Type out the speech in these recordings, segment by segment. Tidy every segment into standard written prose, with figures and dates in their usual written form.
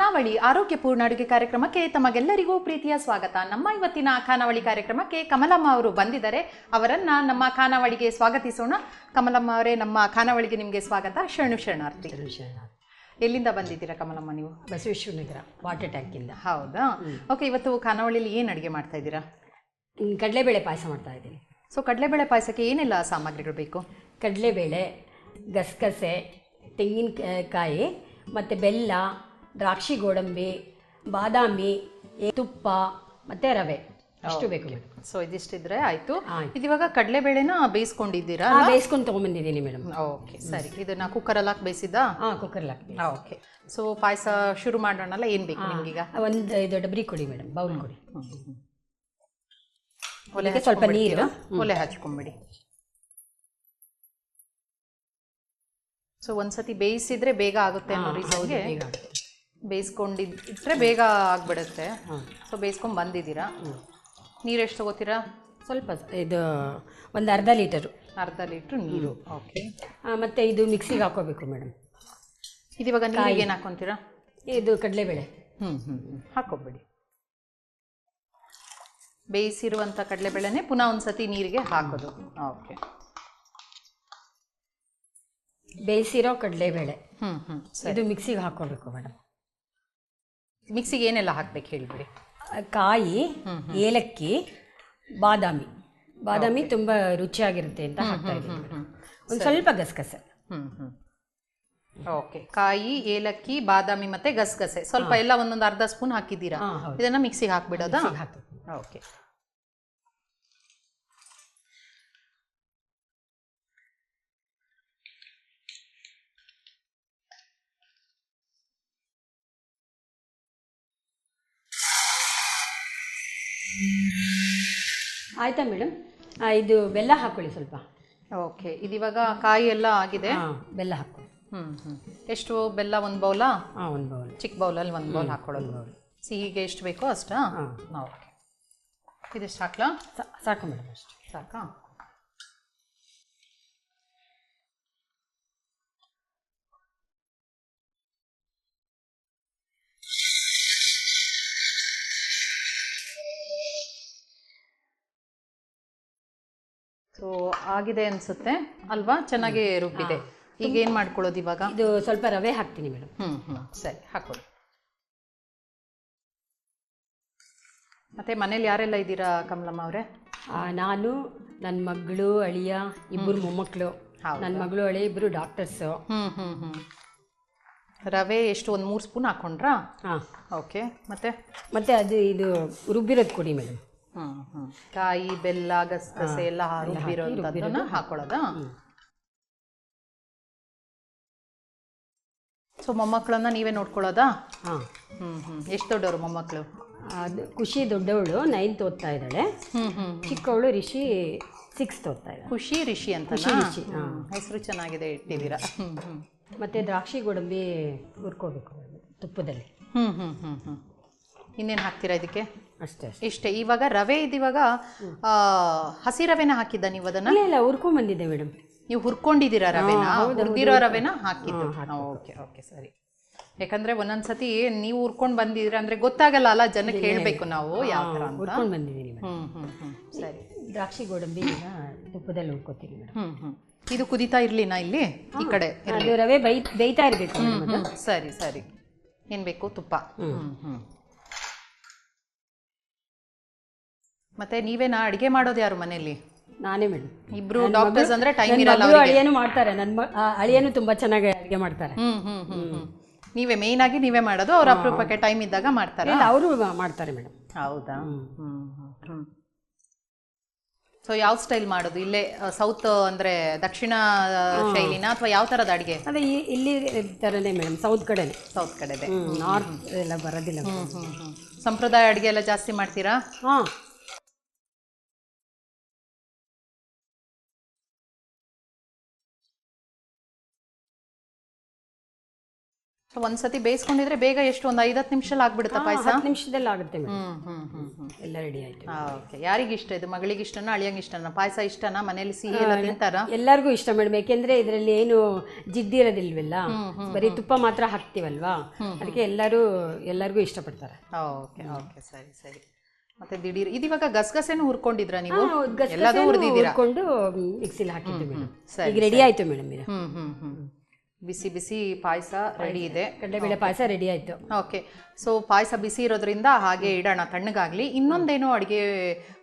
ಖಾನಾವಳಿ ಆರೋಗ್ಯಪೂರ್ಣ ಅಡುಗೆ ಕಾರ್ಯಕ್ರಮಕ್ಕೆ ತಮಗೆಲ್ಲರಿಗೂ ಪ್ರೀತಿಯ ಸ್ವಾಗತ. ನಮ್ಮ ಇವತ್ತಿನ ಖಾನಾವಳಿ ಕಾರ್ಯಕ್ರಮಕ್ಕೆ ಕಮಲಮ್ಮ ಅವರು ಬಂದಿದ್ದಾರೆ. ಅವರನ್ನ ನಮ್ಮ ಖಾನಾವಳಿಗೆ ಸ್ವಾಗತಿಸೋಣ. ಕಮಲಮ್ಮ ಅವರೇ, ನಮ್ಮ ಖಾನಾವಳಿಗೆ ನಿಮಗೆ ಸ್ವಾಗತ. ಶರಣಾರ್ಥಿ. ಎಲ್ಲಿಂದ ಬಂದಿದ್ದೀರಾ ಕಮಲಮ್ಮ ನೀವು? ಬಸವೇಶ್ವರ ನಗರ, ವಾಟರ್ ಟ್ಯಾಂಕಿಂದ. ಹೌದಾ? ಓಕೆ, ಇವತ್ತು ಖಾನಾವಳಿಯಲ್ಲಿ ಏನು ಅಡುಗೆ ಮಾಡ್ತಾ ಇದ್ದೀರಾ? ಕಡಲೆಬೇಳೆ ಪಾಯಸ ಮಾಡ್ತಾ ಇದ್ದೀನಿ. ಸೊ ಕಡಲೆಬೇಳೆ ಪಾಯಸಕ್ಕೆ ಏನೆಲ್ಲ ಸಾಮಗ್ರಿಗಳು ಬೇಕು? ಕಡಲೆಬೇಳೆ, ಗಸಗಸೆ, ತೆಂಗಿನಕಾಯಿ ಮತ್ತು ಬೆಲ್ಲ, ದ್ರಾಕ್ಷಿ ಗೋಡಂಬಿ, ಬಾದಾಮಿ, ತುಪ್ಪ ಮತ್ತು ರವೆ ಅಷ್ಟು ಬೇಕು. ಸೊ ಇದಿಷ್ಟಿದ್ರೆ ಆಯಿತು. ಇದಿವಾಗ ಕಡಲೆಬೇಳೆನ ಬೇಯಿಸ್ಕೊಂಡಿದ್ದೀರಾ? ಬೇಯಿಸ್ಕೊಂಡು ತೊಗೊಂಬಂದಿದ್ದೀನಿ ಮೇಡಮ್. ಓಕೆ, ಸರಿ. ಇದನ್ನ ಕುಕ್ಕರಲ್ಲಿ ಹಾಕಿ ಬೇಯಿಸಿದ್ದಾ? ಹಾಂ, ಕುಕ್ಕರಲ್ಲಿ ಹಾಕಿ. ಓಕೆ, ಸೊ ಪಾಯಸ ಶುರು ಮಾಡೋಣಲ್ಲ. ಏನು ಬೇಕು ನಿಮಗೀಗ? ಒಂದು ಡಬ್ರಿ ಕೊಡಿ ಮೇಡಮ್, ಬೌಲ್ ಕೊಡಿ. ಒಲೆ ಸ್ವಲ್ಪ ನೀರು, ಒಲೆ ಹಚ್ಕೊಂಬಿಡಿ. ಸೊ ಒಂದ್ಸತಿ ಬೇಯಿಸಿದ್ರೆ ಬೇಗ ಆಗುತ್ತೆ ಅನ್ನೋ ರೀಸನ್ಗೆ ಬೇಯಿಸ್ಕೊಂಡಿಟ್ರೆ ಬೇಗ ಆಗ್ಬಿಡುತ್ತೆ. ಸೊ ಬೇಯಿಸ್ಕೊಂಡು ಬಂದಿದ್ದೀರಾ. ನೀರೆಷ್ಟು ತಗೋತೀರಾ? ಸ್ವಲ್ಪ ಇದು ಒಂದು ಅರ್ಧ ಲೀಟರು. ಅರ್ಧ ಲೀಟ್ರ್ ನೀರು. ಓಕೆ. ಮತ್ತು ಇದು ಮಿಕ್ಸಿಗೆ ಹಾಕೋಬೇಕು ಮೇಡಮ್. ಇದಿವಾಗ ನೀರಿಗೆ ಏನು ಹಾಕ್ಕೊತೀರಾ? ಇದು ಕಡಲೆಬೇಳೆ ಹಾಕೋಬಿಡಿ. ಬೇಯಿಸಿರುವಂಥ ಕಡಲೆಬೇಳೆನೇ ಪುನಃ ಒಂದ್ಸತಿ ನೀರಿಗೆ ಹಾಕೋದು. ಓಕೆ. ಬೇಯಿಸಿರೋ ಕಡಲೆಬೇಳೆ ಇದು ಮಿಕ್ಸಿಗೆ ಹಾಕೋಬೇಕು ಮೇಡಮ್. ಮಿಕ್ಸಿಗೆ ಏನೆಲ್ಲ ಹಾಕ್ಬೇಕು ಹೇಳಿಬಿಡಿ. ಕಾಯಿ, ಏಲಕ್ಕಿ, ಬಾದಾಮಿ ತುಂಬ ರುಚಿಯಾಗಿರುತ್ತೆ ಅಂತ ಹಾಕ್ತಾ ಇದ್ದೀನಿ. ಒಂದು ಸ್ವಲ್ಪ ಗಸಗಸೆ. ಓಕೆ. ಕಾಯಿ, ಏಲಕ್ಕಿ, ಬಾದಾಮಿ ಮತ್ತೆ ಗಸಗಸೆ ಸ್ವಲ್ಪ ಎಲ್ಲ ಒಂದೊಂದು ಅರ್ಧ ಸ್ಪೂನ್ ಹಾಕಿದ್ದೀರಾ. ಇದನ್ನ ಮಿಕ್ಸಿಗೆ ಹಾಕ್ಬಿಡೋದಾ? ಓಕೆ. ಆಯಿತಾ ಮೇಡಮ್? ಇದು ಬೆಲ್ಲ ಹಾಕ್ಕೊಳ್ಳಿ ಸ್ವಲ್ಪ. ಓಕೆ. ಇದಿವಾಗ ಕಾಯಿ ಎಲ್ಲ ಆಗಿದೆ. ಬೆಲ್ಲ ಹಾಕ್ಕೊಳ್ಳಿ. ಎಷ್ಟು ಬೆಲ್ಲ? ಒಂದು ಬೌಲಾ? ಹಾಂ, ಒಂದು ಬೌಲ್. ಚಿಕ್ಕ ಬೌಲಲ್ಲಿ ಒಂದು ಬೌಲ್ ಹಾಕ್ಕೊಳ್ಳೋದು. ಸಿಹಿಗೆ ಎಷ್ಟು ಬೇಕೋ ಅಷ್ಟಾ? ಓಕೆ. ಇದಿಷ್ಟು ಹಾಕ್ಲಾ? ಸಾಕು ಮೇಡಮ್, ಅಷ್ಟು ಸಾಕಾ? ಸೊ ಆಗಿದೆ ಅನ್ಸುತ್ತೆ ಅಲ್ವಾ? ಚೆನ್ನಾಗಿ ರುಬ್ಬಿದೆ. ಈಗ ಏನು ಮಾಡ್ಕೊಳ್ಳೋದು ಇವಾಗ? ಇದು ಸ್ವಲ್ಪ ರವೆ ಹಾಕ್ತೀನಿ ಮೇಡಮ್. ಸರಿ, ಹಾಕೊಳ್ಳಿ. ಮತ್ತೆ ಮನೇಲಿ ಯಾರೆಲ್ಲ ಇದ್ದೀರಾ ಕಮಲಮ್ಮ ಅವರೇ? ನಾನು, ನನ್ನ ಮಗಳು, ಅಳಿಯ, ಇಬ್ಬರು ಮೊಮ್ಮಕ್ಕಳು. ನನ್ನ ಮಗಳು, ಅಳಿಯ ಇಬ್ಬರು ಡಾಕ್ಟರ್ಸು. ರವೆ ಎಷ್ಟು? ಒಂದು 3 ಸ್ಪೂನ್ ಹಾಕ್ಕೊಂಡ್ರಾ? ಹಾಂ. ಓಕೆ. ಮತ್ತೆ ಅದು ಇದು ರುಬ್ಬಿರೋದು ಕೊಡಿ ಮೇಡಮ್. ಕಾಯಿ, ಬೆಲ್ಲ, ಗಸಗಸೆ ಎಲ್ಲ ರುಬ್ಬಿರೋದನ್ನ ಹಾಕೊಳ್ಳೋದಾ? ಸೊ ಮೊಮ್ಮಕ್ಕಳನ್ನ ನೀವೇ ನೋಡ್ಕೊಳ್ಳೋದಾ? ಹಾಂ. ಎಷ್ಟು ದೊಡ್ಡವರು ಮೊಮ್ಮಕ್ಕಳು? ಅದು ಖುಷಿ ದೊಡ್ಡವಳು 9th ಓದ್ತಾ ಇದ್ದಾಳೆ. ಚಿಕ್ಕವಳು ರಿಷಿ 6th ಓದ್ತಾ ಇದ್ದಾಳೆ. ಖುಷಿ ರಿಷಿ ಅಂತ ಹೆಸರು ಚೆನ್ನಾಗಿದೆ ಇಟ್ಟಿದ್ದೀರಾ. ಮತ್ತು ದ್ರಾಕ್ಷಿ ಗೋಡಂಬಿ ಹುರ್ಕೋಬೇಕು ತುಪ್ಪದಲ್ಲಿ. ಇನ್ನೇನು ಹಾಕ್ತೀರಾ ಇದಕ್ಕೆ? ಅಷ್ಟೇ. ಇಷ್ಟೇ. ಇವಾಗ ರವೆ ಇದಿವಾಗ ಹಸಿ ರವೆನ ಹಾಕಿದ್ದ ನೀವು? ಅದನ್ನ ಇಲ್ಲ, ಹುರ್ಕೊಂಡ್ಬಂದಿದ್ದೆ ಮೇಡಮ್. ನೀವು ಹುರ್ಕೊಂಡಿದ್ದೀರಾ ರವೆನ? ಹುರಿದಿರೋ ರವೆನ ಹಾಕಿದ್ದು? ಓಕೆ ಓಕೆ, ಸರಿ. ಯಾಕಂದ್ರೆ ಒಂದೊಂದ್ಸತಿ ನೀವು ಹುರ್ಕೊಂಡು ಬಂದಿದ್ರೆ ಅಂದ್ರೆ ಗೊತ್ತಾಗಲ್ಲ ಅಲ್ಲ, ಜನಕ್ಕೆ ಹೇಳ್ಬೇಕು ನಾವು ಯಾವ ಥರ ಅಂತ. ಹುರ್ಕೊಂಡು ಬಂದಿದ್ದೀನಿ. ಸರಿ. ದ್ರಾಕ್ಷಿ ಗೋಡಂಬಿ ಈಗ ತುಪ್ಪದಲ್ಲಿ ಹುರ್ಕೋತೀನಿ ಮೇಡಮ್. ಇದು ಕುದೀತಾ ಇರ್ಲಿನಾ ಇಲ್ಲಿ ಈ ಕಡೆ? ಅದು ರವೆ ಬೇಯ್ತಾ ಇರಬೇಕು. ಸರಿ ಸರಿ. ಏನು ಬೇಕು? ತುಪ್ಪ. ಮತ್ತೆ ನೀವೇನಾ ಅಡುಗೆ ಮಾಡೋದು ಯಾರು ಮನೆಯಲ್ಲಿ? ನಾನೇ ಮೇಡಮ್. ಇಬ್ರು ಡಾಕ್ಟರ್ಸ್ ಅಂದ್ರೆ ಟೈಮ್ ಇರಲ್ಲ. ಅಳಿಯನು ಮಾಡ್ತಾರೆ, ಅಳಿಯನು ತುಂಬಾ ಚೆನ್ನಾಗಿ ಅಡುಗೆ ಮಾಡ್ತಾರೆ. ನೀವೇ ಮೇಯ್ನ್ ಆಗಿ ನೀವೇ ಮಾಡೋದು? ಅವ್ರ ಅಪರೂಪಕ್ಕೆ ಟೈಮ್ ಇದ್ದಾಗ ಮಾಡ್ತಾರೆ? ಅವರು ಮಾಡ್ತಾರೆ ಮೇಡಮ್. ಹೌದಾ? ಸೊ ಯಾವ ಸ್ಟೈಲ್ ಮಾಡೋದು? ಇಲ್ಲೇ ಸೌತ್ ಅಂದ್ರೆ ದಕ್ಷಿಣ ಶೈಲಿನ ಅಥವಾ ಯಾವ ಥರದ ಅಡುಗೆ? ಅದೇ ಇಲ್ಲಿ ಥರನೇ ಮೇಡಮ್, ಸೌತ್ ಕಡೆನೇ. ಸೌತ್ ಕಡೆದೆ. ನಾರ್ತ್ ಎಲ್ಲ ಬರೋದಿಲ್ಲ. ಸಂಪ್ರದಾಯ ಅಡುಗೆ ಎಲ್ಲ ಜಾಸ್ತಿ ಮಾಡ್ತೀರಾ? ಹಾಂ. ಒಂದ್ಸತಿ ಬೇಯಿಸ್ಕೊಂಡಿದ್ರೆ ಬೇಗ ಎಷ್ಟು ಒಂದು 5-10 ನಿಮಿಷದಲ್ಲಿ ಆಗ್ಬಿಡುತ್ತಾ ಪಾಯಸ? 10 ನಿಮಿಷದಲ್ಲಿ ಆಗುತ್ತೆ ಮೇಡಮ್. ಎಲ್ಲ ರೆಡಿ ಆಯ್ತು. ಓಕೆ. ಯಾರಿಗೆ ಇಷ್ಟ ಇದು? ಮಗಳಿಗೆ ಇಷ್ಟನಾ ಅಳಿಯಂಗೆ ಇಷ್ಟನಾ? ಪಾಯಸ ಇಷ್ಟನಾ? ಮನೇಲಿ ಸಿಹಿ ಎಲ್ಲ ತಿಂತಾರಾ? ಎಲ್ಲರಿಗೂ ಇಷ್ಟ ಮೇಡಮ್. ಯಾಕೆಂದ್ರೆ ಇದರಲ್ಲಿ ಏನು ಜಿದ್ದಿ ಇರೋದಿಲ್ವಲ್ಲ, ಬರೀ ತುಪ್ಪ ಮಾತ್ರ ಹಾಕ್ತೀವಲ್ವಾ, ಅದಕ್ಕೆ ಎಲ್ಲರಿಗೂ ಇಷ್ಟಪಡ್ತಾರೆ. ಓಕೆ ಓಕೆ, ಸರಿ ಸರಿ. ಮತ್ತೆ ದಿಢೀರ್ ಇದಿವಾಗ ಗಸಗಸೆನೂ ಹುರ್ಕೊಂಡಿದ್ರಾ ನೀವು? ಎಲ್ಲದೂ ಹುರಿದಿದ್ದೀರಾ? ಹುರ್ಕೊಂಡು ಮಿಕ್ಸಿಲಿ ಹಾಕಿದ್ವಿ ಮೇಡಮ್. ಈಗ ರೆಡಿ ಆಯ್ತು ಮೇಡಮ್. ಇದು ಬಿಸಿ ಬಿಸಿ ಪಾಯಸ ರೆಡಿ ಇದೆ. ಕಡಲೆಬೇಳೆ ಪಾಯಸ ರೆಡಿ ಆಯ್ತು. ಓಕೆ. ಸೊ ಪಾಯಸ ಬಿಸಿ ಇರೋದ್ರಿಂದ ಹಾಗೆ ಇಡೋಣ ತಣ್ಣಗಾಗ್ಲಿ. ಇನ್ನೊಂದೇನೋ ಅಡುಗೆ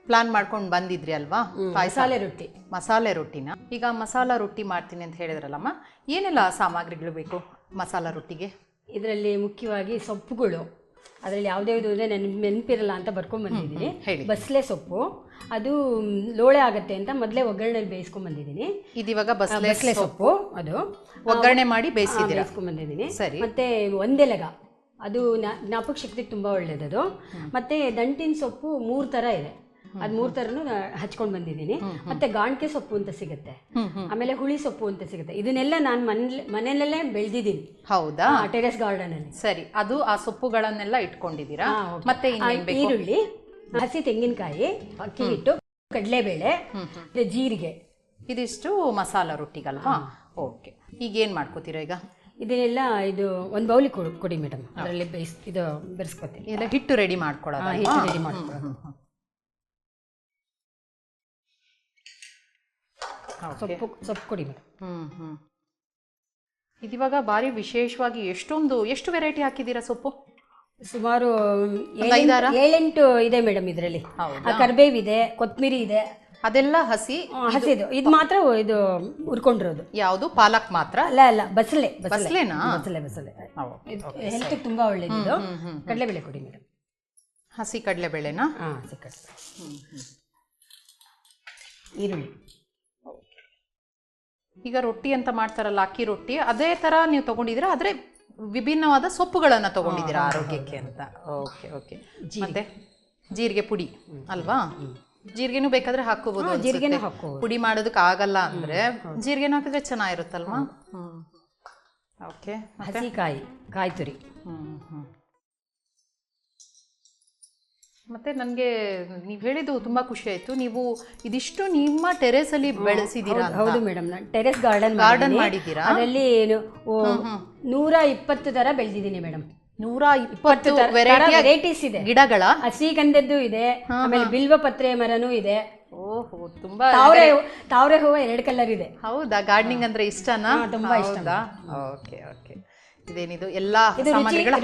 ಪ್ಲಾನ್ ಮಾಡ್ಕೊಂಡು ಬಂದಿದ್ರಿ ಅಲ್ವಾ? ಮಸಾಲೆ ರೊಟ್ಟಿ. ಮಸಾಲೆ ರೊಟ್ಟಿನ ಈಗ ಮಸಾಲ ರೊಟ್ಟಿ ಮಾಡ್ತೀನಿ ಅಂತ ಹೇಳಿದ್ರಲ್ಲಮ್ಮ, ಏನೆಲ್ಲ ಸಾಮಗ್ರಿಗಳು ಬೇಕು ಮಸಾಲ ರೊಟ್ಟಿಗೆ? ಇದರಲ್ಲಿ ಮುಖ್ಯವಾಗಿ ಸೊಪ್ಪುಗಳು, ಅದರಲ್ಲಿ ಯಾವುದ್ಯಾವುದು ಇದೆ ನೆನಪಿರಲ್ಲ ಅಂತ ಬರ್ಕೊಂಡು ಬಂದಿದ್ದೀನಿ. ಬಸಳೆ ಸೊಪ್ಪು, ಅದು ಲೋಳೆ ಆಗುತ್ತೆ ಅಂತ ಮೊದಲೇ ಒಗ್ಗರಣೆಯಲ್ಲಿ ಬೇಯಿಸ್ಕೊಂಡ್ ಬಂದಿದ್ದೀನಿ. ಇದಿವಾಗ ಬಸಳೆ ಸೊಪ್ಪು ಅದು ಒಗ್ಗರಣೆ ಮಾಡಿ ಬೇಯಿಸ್ಕೊಂಡ್ ಬಂದಿದ್ದೀನಿ. ಸರಿ. ಮತ್ತೆ ಒಂದೆಲಗ, ಅದು ಜ್ಞಾಪಕ ಶಕ್ತಿಗೆ ತುಂಬ ಒಳ್ಳೇದದು. ಮತ್ತೆ ದಂಟಿನ ಸೊಪ್ಪು 3 ಥರ ಇದೆ, ಅದು 3 ಥರನೂ ಹಚ್ಕೊಂಡು ಬಂದಿದ್ದೀನಿ. ಮತ್ತೆ ಗಾಣಿಕೆ ಸೊಪ್ಪು ಅಂತ ಸಿಗುತ್ತೆ, ಆಮೇಲೆ ಹುಳಿ ಸೊಪ್ಪು ಅಂತ ಸಿಗುತ್ತೆ. ಇದನ್ನೆಲ್ಲ ನಾನು ಮನೆಯಲ್ಲೇ ಬೆಳೆದಿದ್ದೀನಿ. ಹೌದಾ? ಟೆರೆಸ್ ಗಾರ್ಡನ್ ಅಲ್ಲಿ. ಸರಿ. ಅದು ಆ ಸೊಪ್ಪುಗಳನ್ನೆಲ್ಲ ಇಟ್ಕೊಂಡಿದ್ದೀರಾ? ಮತ್ತೆ ಈರುಳ್ಳಿ, ಹಸಿ ತೆಂಗಿನಕಾಯಿ, ಅಕ್ಕಿ ಹಿಟ್ಟು, ಕಡಲೆಬೇಳೆ, ಜೀರಿಗೆ, ಇದಿಷ್ಟು ಮಸಾಲ ರೊಟ್ಟಿಗಲ್ವಾ? ಓಕೆ. ಈಗ ಏನು ಮಾಡ್ಕೋತೀರಾ ಈಗ? ಇದನ್ನೆಲ್ಲ ಇದು ಒಂದು ಬೌಲಿಗೆ ಕೊಡಿ ಮೇಡಮ್. ಅದರಲ್ಲಿ ಬೆರೆಸ್ಕೊತೀನಿ. ಎಲ್ಲ ಹಿಟ್ಟು ರೆಡಿ ಮಾಡ್ಕೊಳ್ಳೋದು? ಹಿಟ್ಟು ರೆಡಿ ಮಾಡ್ಕೊಳ್ಳೋದು. ಸೊಪ್ಪು ಕೊಡಿ ಮೇಡಮ್. ಇದಿವಾಗ ಭಾರಿ ವಿಶೇಷವಾಗಿ ಎಷ್ಟು ವೆರೈಟಿ ಹಾಕಿದ್ದೀರಾ ಸೊಪ್ಪು? ಸುಮಾರು 7-8 ಇದೆ ಮೇಡಮ್ ಇದರಲ್ಲಿ. ಕರಿಬೇವಿದೆ, ಕೊತ್ತಂಬರಿ ಇದೆ. ಅದೆಲ್ಲ ಹಸಿದು? ಇದು ಮಾತ್ರ ಇದು ಹುರ್ಕೊಂಡಿರೋದು. ಯಾವುದು? ಪಾಲಕ್ ಮಾತ್ರ? ಅಲ್ಲ, ಬಸಳೆನಾ? ಬಸಳೆ ಹೆಲ್ತ್ ತುಂಬಾ ಒಳ್ಳೇದು. ಕಡಲೆಬೇಳೆ ಕೊಡಿ ಮೇಡಮ್. ಹಸಿ ಕಡಲೆಬೇಳೆನಾ? ಹಸಿ ಕಡಲೆ. ಈರುಳ್ಳಿ. ಈಗ ರೊಟ್ಟಿ ಅಂತ ಮಾಡ್ತಾರಲ್ಲ, ಅಕ್ಕಿ ರೊಟ್ಟಿ, ಅದೇ ತರ ನೀವು ತಗೊಂಡಿದ್ದೀರಾ, ಆದ್ರೆ ವಿಭಿನ್ನವಾದ ಸೊಪ್ಪುಗಳನ್ನ ತಗೊಂಡಿದ್ದೀರಾ ಆರೋಗ್ಯಕ್ಕೆ ಅಂತ? Okay okay. ಮತ್ತೆ ಜೀರಿಗೆ ಪುಡಿ ಅಲ್ವಾ? ಜೀರಿಗೆನೂ ಬೇಕಾದ್ರೆ ಹಾಕೋಬಹುದು. ಜೀರಿಗೆನೂ ಹಾಕೋಬಹುದು. ಪುಡಿ ಮಾಡೋದಕ್ಕೆ ಆಗಲ್ಲ ಅಂದ್ರೆ ಜೀರಿಗೆನೂ ಹಾಕಿದ್ರೆ ಚೆನ್ನಾಗಿರುತ್ತಲ್ವಾ? ಓಕೆ. ಹಸಿಕಾಯಿ, ಕಾಯಿ ತುರಿ. ಮತ್ತೆ ನನಗೆ ನೀವು ಹೇಳಿದ್ದು ತುಂಬಾ ಖುಷಿ ಆಯ್ತು. ನೀವು ಇದಿಷ್ಟು ನಿಮ್ಮ ಟೆರೇಸ್ ಅಲ್ಲಿ ಬೆಳೆಸಿದ್ದೀರಾ? ಹೌದು ಮೇಡಮ್, ನಾನು ಟೆರೆಸ್ ಗಾರ್ಡನ್ ಮಾಡಿದ್ದೀರಾ? ಅದರಲ್ಲಿ 120 ತರ ಬೆಳೆದಿದ್ದೀನಿ ಮೇಡಮ್. 120 ವೆರೈಟೀಸ್ ಇದೆ. ಗಿಡಗಳ ಹಸಿಗಂಧದ್ದು ಇದೆ, ಆಮೇಲೆ ಬಿಲ್ವ ಪತ್ರೆ ಮರನೂ ಇದೆ. ಓಹೋ, ತುಂಬಾ. ತಾವರೆ ಹೂವು 2 ಕಲರ್ ಇದೆ. ಹೌದಾ? ಗಾರ್ಡನಿಂಗ್ ಅಂದ್ರೆ ಇಷ್ಟನಾ? ತುಂಬಾ ಇಷ್ಟ. Okay okay. ಇದೇನಿದು ಎಲ್ಲಾ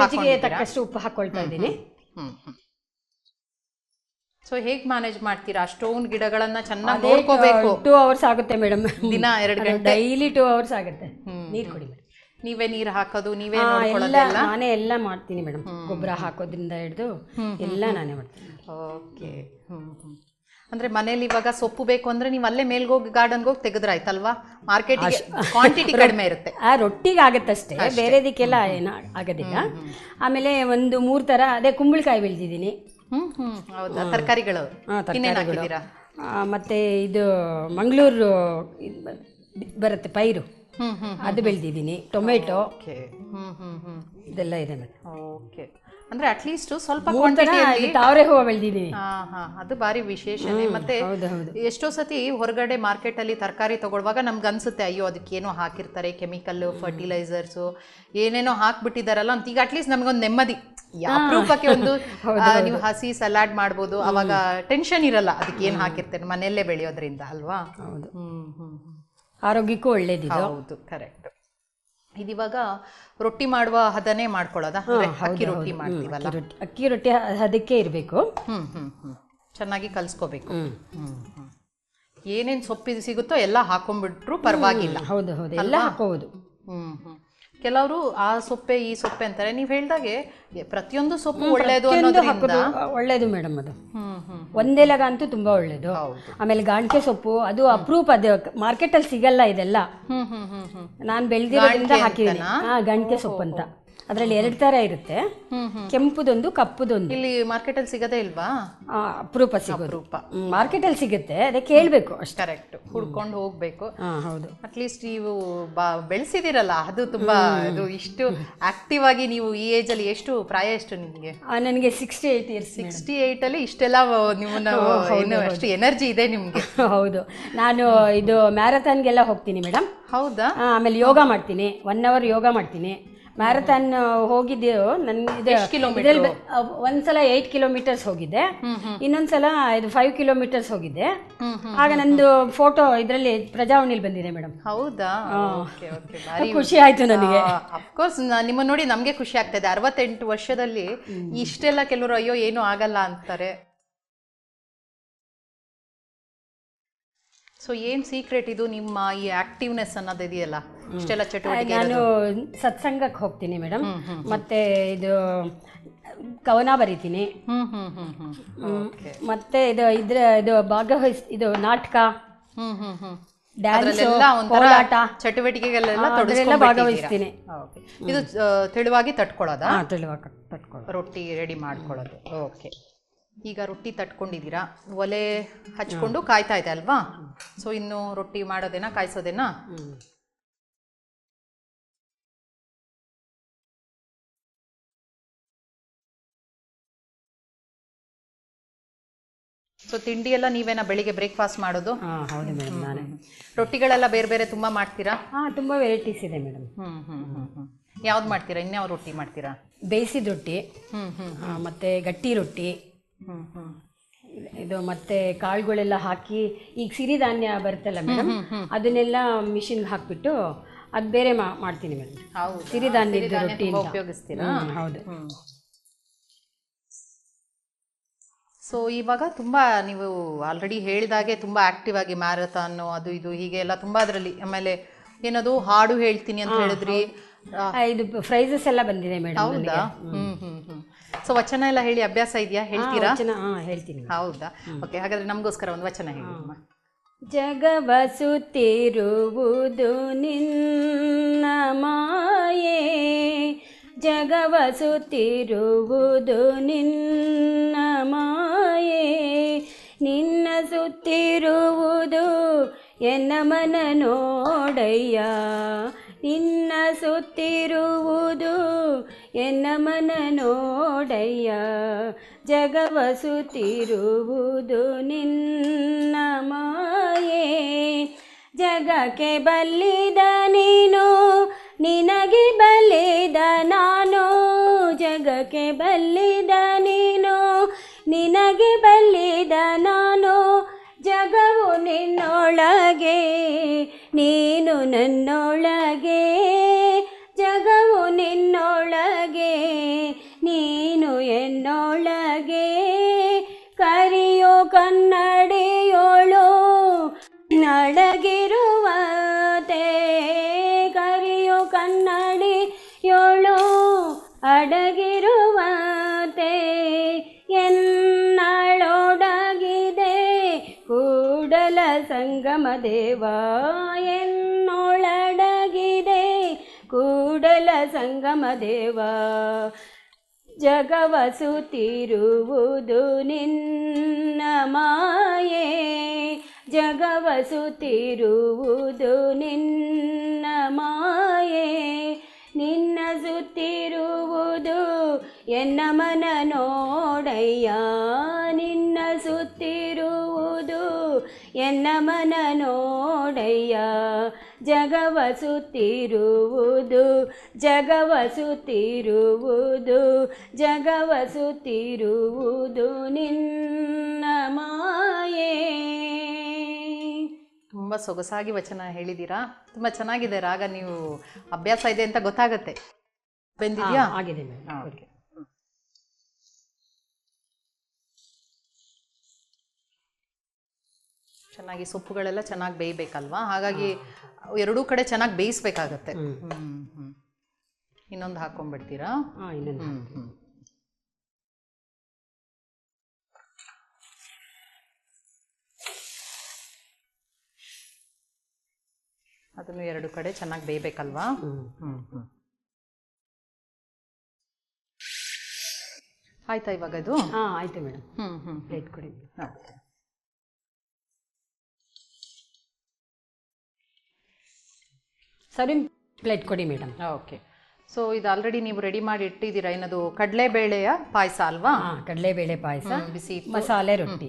ರುಚಿಗೆ ತಕ್ಕಷ್ಟು ಉಪ್ಪು ಹಾಕೊಳ್ತಾ ಇದ್ದೀನಿ. ಸೊ ಹೇಗೆ ಮ್ಯಾನೇಜ್ ಮಾಡ್ತೀರಾ? ಅಷ್ಟೊಂದು ಗಿಡಗಳನ್ನ ಚೆನ್ನಾಗಿ ನೋಡ್ಕೋಬೇಕು. 2 ಅವರ್ಸ್ ಆಗುತ್ತೆ ಮೇಡಮ್. ದಿನ 2 ಗಂಟೆ? ಡೈಲಿ 2 ಅವರ್ಸ್ ಆಗುತ್ತೆ. ನೀರು ಕೊಡಿ ಮೇಡಮ್. ನೀವೇ ನೀರು ಹಾಕೋದು, ನೀವೇ ನಾನೇ ಎಲ್ಲ ಮಾಡ್ತೀನಿ ಮೇಡಮ್. ಗೊಬ್ಬರ ಹಾಕೋದ್ರಿಂದ ಹಿಡಿದು ಎಲ್ಲ ನಾನೇ ಮಾಡ್ತೀನಿ. ಓಕೆ. ಅಂದ್ರೆ ಮನೇಲಿ ಇವಾಗ ಸೊಪ್ಪು ಬೇಕು ಅಂದ್ರೆ ನೀವು ಅಲ್ಲೇ ಮೇಲ್ಗೋಗಿ ಗಾರ್ಡನ್ಗೆ ಹೋಗಿ ತೆಗೆದ್ರಾಯ್ತಲ್ವಾ? ಮಾರ್ಕೆಟಿಗೆ ಕ್ವಾಂಟಿಟಿ ಕಡಿಮೆ ಇರುತ್ತೆ. ರೊಟ್ಟಿಗೆ ಆಗುತ್ತಷ್ಟೇ, ಬೇರೆದಕ್ಕೆಲ್ಲ ಏನು ಆಗೋದಿಲ್ಲ. ಆಮೇಲೆ ಒಂದು 3 ಥರ ಅದೇ ಕುಂಬಳಕಾಯಿ ಬೆಳೆದಿದ್ದೀನಿ. ಹೌದಾ? ತರಕಾರಿಗಳು ಮತ್ತೆ ಇದು ಮಂಗಳೂರು ಬರುತ್ತೆ ಪೈರು, ಅದು ಬೆಳೆದಿದ್ದೀನಿ. ಟೊಮೆಟೊ ಇದೆಲ್ಲ ಇದೆ ಮೇಡಮ್. ಓಕೆ. ಅಂದ್ರೆ ಅಟ್ಲೀಸ್ಟ್ ಸ್ವಲ್ಪ ತಾವರೆ ಹೂವು ಬೆಳೆದಿದ್ದೀನಿ. ಅದು ಭಾರಿ ವಿಶೇಷನೇ. ಮತ್ತೆ ಎಷ್ಟೋ ಸತಿ ಹೊರಗಡೆ ಮಾರ್ಕೆಟ್ ಅಲ್ಲಿ ತರಕಾರಿ ತಗೊಳ್ಳುವಾಗ ನಮ್ಗೆ ಅನ್ಸುತ್ತೆ, ಅಯ್ಯೋ ಅದಕ್ಕೇನೋ ಹಾಕಿರ್ತಾರೆ, ಕೆಮಿಕಲ್, ಫರ್ಟಿಲೈಸರ್ಸು ಏನೇನೋ ಹಾಕ್ಬಿಟ್ಟಿದಾರಲ್ಲ ಅಂತ. ಈಗ ಅಟ್ಲೀಸ್ಟ್ ನಮ್ಗೊಂದು ನೆಮ್ಮದಿ, ಅಪರೂಪಕ್ಕೆ ಒಂದು ನೀವು ಹಸಿ ಸಲಾಡ್ ಮಾಡ್ಬೋದು, ಅವಾಗ ಟೆನ್ಷನ್ ಇರಲ್ಲ ಅದಕ್ಕೆ ಏನ್ ಹಾಕಿರ್ತೇನೆ, ಮನೆಯಲ್ಲೇ ಬೆಳೆಯೋದ್ರಿಂದ ಅಲ್ವಾ? ಹೌದು. ಆರೋಗ್ಯಕ್ಕೂ ಒಳ್ಳೇದಿದೆ. ಹೌದು, ಕರೆಕ್ಟ್. ಇದಿವಾಗ ರೊಟ್ಟಿ ಮಾಡುವ ಹದನೇ ಮಾಡ್ಕೊಳ್ಳೋದಾ? ಅಕ್ಕಿ ರೊಟ್ಟಿ ಮಾಡ್ತೀವಲ್ಲ, ಅಕ್ಕಿ ರೊಟ್ಟಿ ಅದಕ್ಕೆ ಇರಬೇಕು. ಚೆನ್ನಾಗಿ ಕಲ್ಸ್ಕೋಬೇಕು. ಏನೇನು ಸೊಪ್ಪು ಸಿಗುತ್ತೋ ಎಲ್ಲ ಹಾಕೊಂಡ್ಬಿಟ್ರು ಪರವಾಗಿಲ್ಲ. ಹೌದು ಹೌದು, ಎಲ್ಲ ಹಾಕೋಬಹುದು. ಕೆಲವರು ಆ ಸೊಪ್ಪೆ ಈ ಸೊಪ್ಪೆ ಅಂತಾರೆ. ನೀವು ಹೇಳ್ದಾಗೆ ಪ್ರತಿಯೊಂದು ಸೊಪ್ಪು ಒಳ್ಳೇದು ಅನ್ನೋದ್ರಿಂದ ಒಳ್ಳೇದು ಮೇಡಮ್. ಅದು ಒಂದೆಲಗ ಅಂತೂ ತುಂಬಾ ಒಳ್ಳೇದು. ಆಮೇಲೆ ಗಾಣಿಕೆ ಸೊಪ್ಪು ಅದು ಅಪರೂಪ, ಅದು ಮಾರ್ಕೆಟ್ ಅಲ್ಲಿ ಸಿಗಲ್ಲ ಇದೆಲ್ಲ. ನಾನು ಬೆಳೆದಿರೋದ್ರಿಂದ ಹಾಕಿದ್ದೀನಿ ಗಾಣಿಕೆ ಸೊಪ್ಪು ಅಂತ. ಅದರಲ್ಲಿ 2 ಥರ ಇರುತ್ತೆ, ಕೆಂಪುದೊಂದು ಕಪ್ಪುದೊಂದು. ಇಲ್ಲಿ ಮಾರ್ಕೆಟಲ್ಲಿ ಸಿಗದೇ ಇಲ್ವಾ? ಅಪರೂಪ ಸಿಗೋದು. ಮಾರ್ಕೆಟಲ್ಲಿ ಸಿಗುತ್ತೆ, ಅದೇ ಕೇಳಬೇಕು ಅಷ್ಟೇ. ಕರೆಕ್ಟ್, ಹುಡ್ಕೊಂಡು ಹೋಗ್ಬೇಕು. ಹೌದು. ಅಟ್ಲೀಸ್ಟ್ ನೀವು ಬೆಳೆಸಿದಿರಲ್ಲ, ಅದು ತುಂಬಾ ಇದು. ಇಷ್ಟು ಆಕ್ಟಿವ್ ಆಗಿ ನೀವು ಈ ಏಜ್ ಅಲ್ಲಿ, ಎಷ್ಟು ಪ್ರಾಯ ಎಷ್ಟು ನಿಮಗೆ? ನನಗೆ 68 ಇಯರ್ಸ್. 68 ಅಲ್ಲಿ ಇಷ್ಟೆಲ್ಲ ನಿಮ್ಮನ್ನ ಅಷ್ಟು ಎನರ್ಜಿ ಇದೆ ನಿಮ್ಗೆ. ಹೌದು, ನಾನು ಇದು ಮ್ಯಾರಥಾನ್ಗೆಲ್ಲ ಹೋಗ್ತೀನಿ ಮೇಡಮ್. ಹೌದಾ? ಆಮೇಲೆ ಯೋಗ ಮಾಡ್ತೀನಿ, 1 ಅವರ್ ಯೋಗ ಮಾಡ್ತೀನಿ. ಮ್ಯಾರಥಾನ್ ಹೋಗಿದ್ದೆವು ಇದರಲ್ಲಿ. ಒಂದ್ಸಲ 8 ಕಿಲೋಮೀಟರ್ಸ್ ಹೋಗಿದ್ದೆ, ಇನ್ನೊಂದ್ಸಲ ಇದು 5 ಕಿಲೋಮೀಟರ್ಸ್ ಹೋಗಿದ್ದೆ. ಆಗ ನಂದು ಫೋಟೋ ಇದರಲ್ಲಿ ಪ್ರಜಾವಾಣಿಲಿ ಬಂದಿದೆ ಮೇಡಮ್. ಹೌದಾ? ಖುಷಿ ಆಯ್ತು ನನಗೆ. ಅಫ್ಕೋರ್ಸ್ ನಿಮ್ಮ ನೋಡಿ ನಮ್ಗೆ ಖುಷಿ ಆಗ್ತದೆ. 68 ವರ್ಷದಲ್ಲಿ ಇಷ್ಟೆಲ್ಲ ಕೆಲವರು ಅಯ್ಯೋ ಏನೂ ಆಗಲ್ಲ ಅಂತಾರೆ. ಸೊ ಏನು ಸೀಕ್ರೆಟ್ ಇದು ನಿಮ್ಮ ಈ ಆಕ್ಟಿವ್ನೆಸ್ ಅನ್ನೋದು ಇದೆಯಲ್ಲ, ಇಷ್ಟೆಲ್ಲ ಚಟುವಟಿಕೆ? ನಾನು ಸತ್ಸಂಗಕ್ಕೆ ಹೋಗ್ತೀನಿ ಮೇಡಮ್, ಮತ್ತೆ ಇದು ಕವನ ಬರೀತೀನಿ, ಮತ್ತೆ ಇದು ಇದು ನಾಟಕ, ಡ್ಯಾನ್ಸ್, ಹೋರಾಟ ಚಟುವಟಿಕೆಗಳೆಲ್ಲ ಭಾಗವಹಿಸ್ತೀನಿ. ಇದು ತೆಳುವಾಗಿ ತಟ್ಕೊಳ್ಳೋದಾ? ತೆಳುವಾಗಿ ತಟ್ಕೊಳ್ಳೋದು, ರೊಟ್ಟಿ ರೆಡಿ ಮಾಡ್ಕೊಳ್ಳೋದು. ಓಕೆ, ಈಗ ರೊಟ್ಟಿ ತಟ್ಕೊಂಡಿದ್ದೀರಾ, ಒಲೆ ಹಚ್ಕೊಂಡು ಕಾಯ್ತಾ ಇದೆ ಅಲ್ವಾ? ಸೊ ಇನ್ನು ರೊಟ್ಟಿ ಮಾಡೋದೇನಾ, ಕಾಯಿಸೋದೇನಾ? ಸೊ ತಿಂಡಿ ಎಲ್ಲ ನೀವೇನಾ ಬೆಳಿಗ್ಗೆ ಬ್ರೇಕ್ಫಾಸ್ಟ್ ಮಾಡೋದು? ಹೌದು ಮೇಡಮ್, ನಾನೇ. ರೊಟ್ಟಿಗಳೆಲ್ಲ ಬೇರೆ ಬೇರೆ ತುಂಬ ಮಾಡ್ತೀರಾ? ತುಂಬ ವೆರೈಟೀಸ್ ಇದೆ ಮೇಡಮ್. ಯಾವ್ದು ಮಾಡ್ತೀರಾ? ಇನ್ಯಾವ ರೊಟ್ಟಿ ಮಾಡ್ತೀರಾ? ಬೇಯಿಸಿದ ರೊಟ್ಟಿ, ಮತ್ತೆ ಗಟ್ಟಿ ರೊಟ್ಟಿ, ಇದು ಮತ್ತೆ ಕಾಳುಗಳೆಲ್ಲ ಹಾಕಿ, ಈಗ ಸಿರಿಧಾನ್ಯ ಬರುತ್ತಲ್ಲ ಮೇಡಮ್, ಅದನ್ನೆಲ್ಲ ಮಿಷಿನ್ಗೆ ಹಾಕ್ಬಿಟ್ಟು ಅದು ಬೇರೆ ಮಾಡ್ತೀನಿ ಮೇಡಮ್. ಸಿರಿಧಾನ್ಯದ ರೊಟ್ಟಿ ಉಪಯೋಗಿಸ್ತೀರಾ? ಹೌದು. ಸೊ ಇವಾಗ ತುಂಬ ನೀವು ಆಲ್ರೆಡಿ ಹೇಳಿದಾಗೆ ತುಂಬ ಆಕ್ಟಿವ್ ಆಗಿ ಮ್ಯಾರಥಾನು ಅದು ಇದು ಹೀಗೆ ಎಲ್ಲ ತುಂಬ ಅದರಲ್ಲಿ. ಆಮೇಲೆ ಏನದು ಹಾಡು ಹೇಳ್ತೀನಿ ಅಂತ ಹೇಳಿದ್ರಿ, ಇದು ಪ್ರೈಸಸ್ ಎಲ್ಲ ಬಂದಿದೆ ಮೇಡಮ್. ಹೌದಾ? ಸೊ ವಚನ ಎಲ್ಲ ಹೇಳಿ ಅಭ್ಯಾಸ ಇದೆಯಾ? ಹೇಳ್ತೀರಾ? ಹೇಳ್ತೀನಿ. ಹೌದಾ? ಓಕೆ, ಹಾಗಾದ್ರೆ ನಮಗೋಸ್ಕರ ಒಂದು ವಚನ ಹೇಳಿ. ಜಗವ ಸುತ್ತಿರುವುದು ನಿನ್ನ ಮಾಯೆ, ಜಗವ ಸುತ್ತಿರುವುದು ನಿನ್ನ ಮಾಯೆ, ನಿನ್ನ ಸುತ್ತಿರುವುದು ಎನ್ನ ಮನ ನೋಡಯ್ಯ, ನಿನ್ನ ಸುತ್ತಿರುವುದು ಎನ್ನ ಮನ ನೋಡಯ್ಯ, ಜಗವ ಸುತ್ತಿರುವುದು ನಿನ್ನ ಮಾಯೆ, ಜಗಕ್ಕೆ ಬಲ್ಲಿದ ನೀನು ನಿನಗೆ ಬಲ್ಲಿದ ನಾನು, ಜಗಕ್ಕೆ ಬಲ್ಲಿದ ನೀನು ನಿನಗೆ ಬಲ್ಲಿದ ನಾನು, ಜಗವು ನಿನ್ನೊಳಗೆ ನೀನು ನನ್ನೊಳಗೆ, ಜಗವು ನಿನ್ನೊಳಗೆ ನೀನು ಎನ್ನೊಳಗೆ, ಕರಿಯೋ ಕನ್ನಡಿಯೋಳು ಅಡಗಿರುವಂತೆ, ಕರಿಯೋ ಕನ್ನಡಿಯೋಳು ಅಡಗಿರುವಂತೆ, ಎನ್ನಳೊಡಗಿದೆ ಕೂಡಲ ಸಂಗಮ ದೇವ, ಎನ್ನೊಳಡಗಿದೆ ಕೂಡಲ ಸಂಗಮ ದೇವ, ಜಗವ ಸುತ್ತಿರುವುದು ನಿನ್ನ ಮಾಯೆ, ಜಗವ ಸುತ್ತಿರುವುದು ನಿನ್ನ ಮಾಯೆ, ನಿನ್ನ ಸುತ್ತಿರುವುದು ಎನ್ನ ಮನ ನೋಡಯ್ಯ, ನಿನ್ನ ಸುತ್ತಿರುವುದು ಎನ್ನ ಮನ ನೋಡಯ್ಯ, ಜಗವ ಸುತ್ತಿರುವುದು, ಜಗವ ಸುತ್ತಿರುವುದು, ಜಗವ ಸುತ್ತಿರುವುದು ನಿನ್ನ ಮಾಯೆ. ತುಂಬ ಸೊಗಸಾಗಿ ವಚನ ಹೇಳಿದ್ದೀರಾ. ತುಂಬ ಚೆನ್ನಾಗಿದೆ ರಾಗ. ನೀವು ಅಭ್ಯಾಸ ಇದೆ ಅಂತ ಗೊತ್ತಾಗತ್ತೆ. ಬಂದಿದ್ಯಾ? ಆಗಿದೆ ಮೇಡಮ್. ಓಕೆ. ಚೆನ್ನಾಗಿ ಸೊಪ್ಪುಗಳೆಲ್ಲ ಚೆನ್ನಾಗಿ ಬೇಯಬೇಕಲ್ವಾ, ಹಾಗಾಗಿ ಎರಡೂ ಕಡೆ ಚೆನ್ನಾಗಿ ಬೇಯಿಸ್ಬೇಕಾಗತ್ತೆ. ಇನ್ನೊಂದು ಹಾಕೊಂಡ್ಬಿಡ್ತೀರಾ? ಇನ್ನೊಂದು. ಅದನ್ನು ಎರಡು ಕಡೆ ಚೆನ್ನಾಗಿ ಬೇಯಬೇಕಲ್ವಾ? ಆಯ್ತಾ ಇವಾಗ ಇದು? ಹಾಂ ಆಯಿತು ಮೇಡಮ್. ಹ್ಞೂ ಪ್ಲೇಟ್ ಕೊಡಿ. ಓಕೆ. ಸರ್ವಿಂಗ್ ಪ್ಲೇಟ್ ಕೊಡಿ ಮೇಡಮ್. ಓಕೆ. ಸೊ ಇದು ಆಲ್ರೆಡಿ ನೀವು ರೆಡಿ ಮಾಡಿ ಇಟ್ಟಿದ್ದೀರಾ. ಏನದು ಕಡಲೆಬೇಳೆಯ ಪಾಯಸ ಅಲ್ವಾ? ಹಾಂ, ಕಡಲೆಬೇಳೆ ಪಾಯಸ, ಬಿಸಿ ಮಸಾಲೆ ರೊಟ್ಟಿ.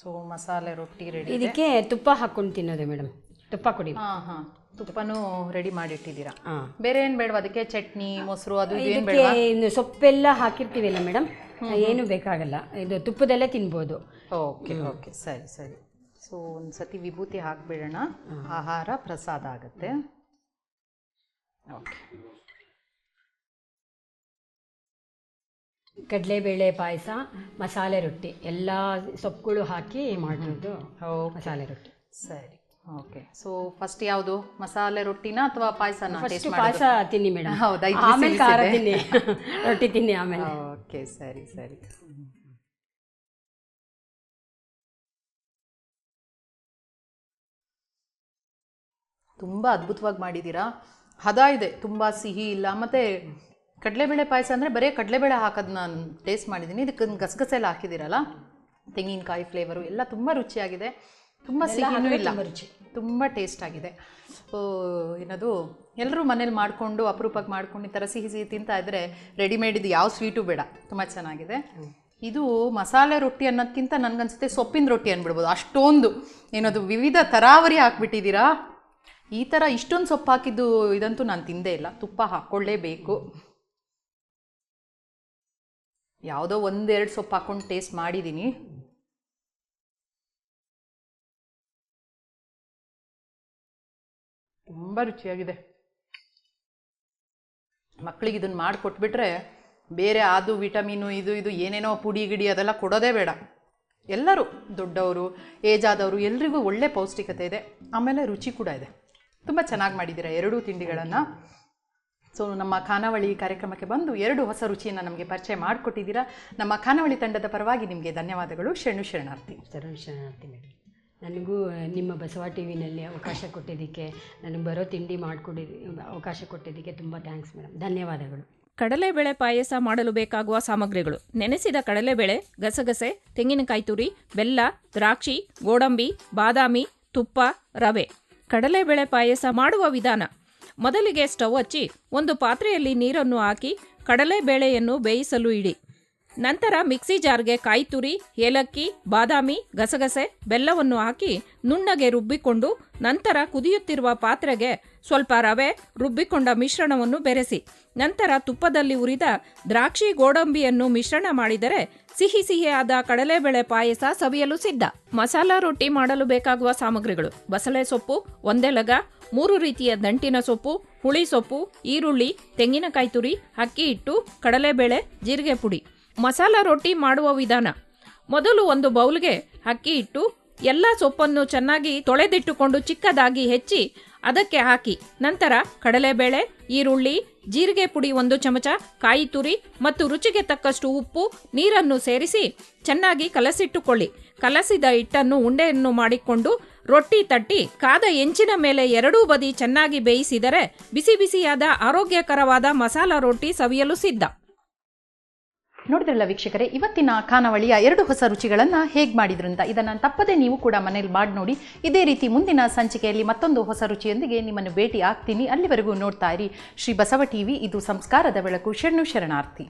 ಸೊ ಮಸಾಲೆ ರೊಟ್ಟಿ ರೆಡಿ. ಇದಕ್ಕೆ ತುಪ್ಪ ಹಾಕ್ಕೊಂಡು ತಿನ್ನೋದು ಮೇಡಮ್. ತುಪ್ಪ ಕೊಡಿ. ಹಾಂ ತುಪ್ಪನೂ ರೆಡಿ ಮಾಡಿಟ್ಟಿದ್ದೀರಾ. ಹಾಂ. ಬೇರೆ ಏನು ಬೇಡವಾ ಅದಕ್ಕೆ? ಚಟ್ನಿ, ಮೊಸರು ಅದು ಏನು ಇದಕ್ಕೆ ಬೇಡವಾ? ಇನ್ನು ಸೊಪ್ಪೆಲ್ಲ ಹಾಕಿರ್ತೀವಲ್ಲ ಮೇಡಮ್, ಏನು ಬೇಕಾಗಲ್ಲ. ಇದು ತುಪ್ಪದಲ್ಲೇ ತಿನ್ಬೋದು. ಓಕೆ ಸರಿ. ಸೊ ಒಂದ್ಸತಿ ವಿಭೂತಿ ಹಾಕ್ಬಿಡೋಣ. ಆಹಾರ ಪ್ರಸಾದ ಆಗುತ್ತೆ. ಓಕೆ. ಕಡಲೆಬೇಳೆ ಪಾಯಸ, ಮಸಾಲೆ ರೊಟ್ಟಿ, ಎಲ್ಲ ಸೊಪ್ಪುಗಳು ಹಾಕಿ ಮಾಡಿರೋದು ಮಸಾಲೆ ರೊಟ್ಟಿ. ಸರಿ. ಓಕೆ. ಸೊ ಫಸ್ಟ್ ಯಾವುದು, ಮಸಾಲೆ ರೊಟ್ಟಿನ ಅಥವಾ ಪಾಯಸನ ಟೇಸ್ಟ್ ಮಾಡಿ? ಪಾಯಸ ತಿನ್ನಿ ಮೇಡಮ್. ಹೌದಾ? ಆಮೇಲೆ ಖಾರ ತಿನ್ನಿ, ರೊಟ್ಟಿ ತಿನ್ನಿ ಆಮೇಲೆ. ಓಕೆ ಸರಿ. ತುಂಬ ಅದ್ಭುತವಾಗಿ ಮಾಡಿದ್ದೀರಾ. ಹದ ಇದೆ, ತುಂಬ ಸಿಹಿ ಇಲ್ಲ. ಮತ್ತು ಕಡಲೆಬೇಳೆ ಪಾಯಸ ಅಂದರೆ ಬರೀ ಕಡಲೆಬೇಳೆ ಹಾಕೋದು ನಾನು ಟೇಸ್ಟ್ ಮಾಡಿದ್ದೀನಿ. ಇದಕ್ಕೆ ಗಸಗಸೆ ಎಲ್ಲ ಹಾಕಿದ್ದೀರಲ್ಲ, ತೆಂಗಿನಕಾಯಿ ಫ್ಲೇವರು ಎಲ್ಲ ತುಂಬ ರುಚಿಯಾಗಿದೆ. ತುಂಬ ಸಿಹಿನೂ ಇಲ್ಲ, ತುಂಬ ಟೇಸ್ಟ್ ಆಗಿದೆ. ಏನದು ಎಲ್ಲರೂ ಮನೇಲಿ ಮಾಡಿಕೊಂಡು ಅಪರೂಪಕ್ಕೆ ಮಾಡ್ಕೊಂಡು ಈ ಥರ ಸಿಹಿ ತಿಂತಾ ಇದ್ದರೆ ರೆಡಿಮೇಡ್ ಇದು ಯಾವ ಸ್ವೀಟು ಬೇಡ. ತುಂಬ ಚೆನ್ನಾಗಿದೆ. ಇದು ಮಸಾಲೆ ರೊಟ್ಟಿ ಅನ್ನೋದಕ್ಕಿಂತ ನನಗನ್ಸುತ್ತೆ ಸೊಪ್ಪಿನ ರೊಟ್ಟಿ ಅಂದ್ಬಿಡ್ಬೋದು. ಅಷ್ಟೊಂದು ಏನದು ವಿವಿಧ ತರಾವರಿ ಹಾಕ್ಬಿಟ್ಟಿದ್ದೀರಾ. ಈ ಥರ ಇಷ್ಟೊಂದು ಸೊಪ್ಪು ಹಾಕಿದ್ದು ಇದಂತೂ ನಾನು ತಿಂದೇ ಇಲ್ಲ. ತುಪ್ಪ ಹಾಕ್ಕೊಳ್ಳೇಬೇಕು. ಯಾವುದೋ ಒಂದೆರಡು ಸೊಪ್ಪು ಹಾಕ್ಕೊಂಡು ಟೇಸ್ಟ್ ಮಾಡಿದ್ದೀನಿ. ತುಂಬ ರುಚಿಯಾಗಿದೆ. ಮಕ್ಕಳಿಗೆ ಇದನ್ನು ಮಾಡಿಕೊಟ್ಬಿಟ್ರೆ ಬೇರೆ ಅದು ವಿಟಮಿನು ಇದು ಏನೇನೋ ಪುಡಿ ಗಿಡಿ ಅದೆಲ್ಲ ಕೊಡೋದೇ ಬೇಡ. ಎಲ್ಲರೂ ದೊಡ್ಡವರು, ಏಜ್ ಆದವರು ಎಲ್ರಿಗೂ ಒಳ್ಳೆ ಪೌಷ್ಟಿಕತೆ ಇದೆ. ಆಮೇಲೆ ರುಚಿ ಕೂಡ ಇದೆ. ತುಂಬ ಚೆನ್ನಾಗಿ ಮಾಡಿದ್ದೀರಾ ಎರಡೂ ತಿಂಡಿಗಳನ್ನು. ಸೊ ನಮ್ಮ ಖಾನಾವಳಿ ಕಾರ್ಯಕ್ರಮಕ್ಕೆ ಬಂದು ಎರಡು ಹೊಸ ರುಚಿಯನ್ನು ನಮಗೆ ಪರಿಚಯ ಮಾಡಿಕೊಟ್ಟಿದ್ದೀರಾ. ನಮ್ಮ ಖಾನಾವಳಿ ತಂಡದ ಪರವಾಗಿ ನಿಮಗೆ ಧನ್ಯವಾದಗಳು. ಶರಣಾರ್ಥಿ. ಶರಣಾರ್ಥಿ ಮೇಡಮ್. ನನಗೂ ನಿಮ್ಮ ಬಸವ ಟಿ ವಿನಲ್ಲಿ ಅವಕಾಶ ಕೊಟ್ಟಿದ್ದಕ್ಕೆ, ನನಗೆ ಬರೋ ತಿಂಡಿ ಅವಕಾಶ ಕೊಟ್ಟಿದ್ದಕ್ಕೆ ತುಂಬ ಥ್ಯಾಂಕ್ಸ್ ಮೇಡಮ್. ಧನ್ಯವಾದಗಳು. ಕಡಲೆಬೇಳೆ ಪಾಯಸ ಮಾಡಲು ಬೇಕಾಗುವ ಸಾಮಗ್ರಿಗಳು: ನೆನೆಸಿದ ಕಡಲೆಬೇಳೆ, ಗಸಗಸೆ, ತೆಂಗಿನಕಾಯಿ ತುರಿ, ಬೆಲ್ಲ, ದ್ರಾಕ್ಷಿ, ಗೋಡಂಬಿ, ಬಾದಾಮಿ, ತುಪ್ಪ, ರವೆ. ಕಡಲೆಬೇಳೆ ಪಾಯಸ ಮಾಡುವ ವಿಧಾನ: ಮೊದಲಿಗೆ ಸ್ಟವ್ ಹಚ್ಚಿ ಒಂದು ಪಾತ್ರೆಯಲ್ಲಿ ನೀರನ್ನು ಹಾಕಿ ಕಡಲೆಬೇಳೆಯನ್ನು ಬೇಯಿಸಲು ಇಡಿ. ನಂತರ ಮಿಕ್ಸಿ ಜಾರ್ಗೆ ಕಾಯಿ ತುರಿ, ಏಲಕ್ಕಿ, ಬಾದಾಮಿ, ಗಸಗಸೆ, ಬೆಲ್ಲವನ್ನು ಹಾಕಿ ನುಣ್ಣಗೆ ರುಬ್ಬಿಕೊಂಡು ನಂತರ ಕುದಿಯುತ್ತಿರುವ ಪಾತ್ರೆಗೆ ಸ್ವಲ್ಪ ರವೆ, ರುಬ್ಬಿಕೊಂಡ ಮಿಶ್ರಣವನ್ನು ಬೆರೆಸಿ ನಂತರ ತುಪ್ಪದಲ್ಲಿ ಹುರಿದ ದ್ರಾಕ್ಷಿ, ಗೋಡಂಬಿಯನ್ನು ಮಿಶ್ರಣ ಮಾಡಿದರೆ ಸಿಹಿಯಾದ ಕಡಲೆಬೇಳೆ ಪಾಯಸ ಸವಿಯಲು ಸಿದ್ಧ. ಮಸಾಲಾ ರೊಟ್ಟಿ ಮಾಡಲು ಬೇಕಾಗುವ ಸಾಮಗ್ರಿಗಳು: ಬಸಳೆ ಸೊಪ್ಪು 1 ಎಲಗ, 3 ರೀತಿಯ ದಂಟಿನ ಸೊಪ್ಪು, ಹುಳಿ ಸೊಪ್ಪು, ಈರುಳ್ಳಿ, ತೆಂಗಿನಕಾಯಿ ತುರಿ, ಅಕ್ಕಿ ಹಿಟ್ಟು, ಕಡಲೆಬೇಳೆ, ಜೀರಿಗೆ ಪುಡಿ. ಮಸಾಲಾ ರೊಟ್ಟಿ ಮಾಡುವ ವಿಧಾನ: ಮೊದಲು ಒಂದು ಬೌಲ್ಗೆ ಅಕ್ಕಿ ಹಿಟ್ಟು, ಎಲ್ಲ ಸೊಪ್ಪನ್ನು ಚೆನ್ನಾಗಿ ತೊಳೆದಿಟ್ಟುಕೊಂಡು ಚಿಕ್ಕದಾಗಿ ಹೆಚ್ಚಿ ಅದಕ್ಕೆ ಹಾಕಿ ನಂತರ ಕಡಲೆಬೇಳೆ, ಈರುಳ್ಳಿ, ಜೀರಿಗೆ ಪುಡಿ 1 ಚಮಚ, ಕಾಯಿ ತುರಿ ಮತ್ತು ರುಚಿಗೆ ತಕ್ಕಷ್ಟು ಉಪ್ಪು, ನೀರನ್ನು ಸೇರಿಸಿ ಚೆನ್ನಾಗಿ ಕಲಸಿಟ್ಟುಕೊಳ್ಳಿ. ಕಲಸಿದ ಹಿಟ್ಟನ್ನು ಉಂಡೆಯನ್ನು ಮಾಡಿಕೊಂಡು ರೊಟ್ಟಿ ತಟ್ಟಿ ಕಾದ ಹೆಂಚಿನ ಮೇಲೆ ಎರಡೂ ಬದಿ ಚೆನ್ನಾಗಿ ಬೇಯಿಸಿದರೆ ಬಿಸಿಯಾದ ಆರೋಗ್ಯಕರವಾದ ಮಸಾಲಾ ರೊಟ್ಟಿ ಸವಿಯಲು ಸಿದ್ಧ. ನೋಡಿದ್ರಲ್ಲ ವೀಕ್ಷಕರೇ, ಇವತ್ತಿನ ಖಾನಾವಳಿಯ 2 ಹೊಸ ರುಚಿಗಳನ್ನು ಹೇಗೆ ಮಾಡಿದ್ರು ಅಂತ. ಇದನ್ನು ತಪ್ಪದೆ ನೀವು ಕೂಡ ಮನೇಲಿ ಮಾಡಿ ನೋಡಿ. ಇದೇ ರೀತಿ ಮುಂದಿನ ಸಂಚಿಕೆಯಲ್ಲಿ ಮತ್ತೊಂದು ಹೊಸ ರುಚಿಯೊಂದಿಗೆ ನಿಮ್ಮನ್ನು ಭೇಟಿ ಆಗ್ತೀನಿ. ಅಲ್ಲಿವರೆಗೂ ನೋಡ್ತಾ ಇರಿ ಶ್ರೀ ಬಸವ ಟಿವಿ. ಇದು ಸಂಸ್ಕಾರದ ಬೆಳಕು. ಶರಣಾರ್ಥಿ.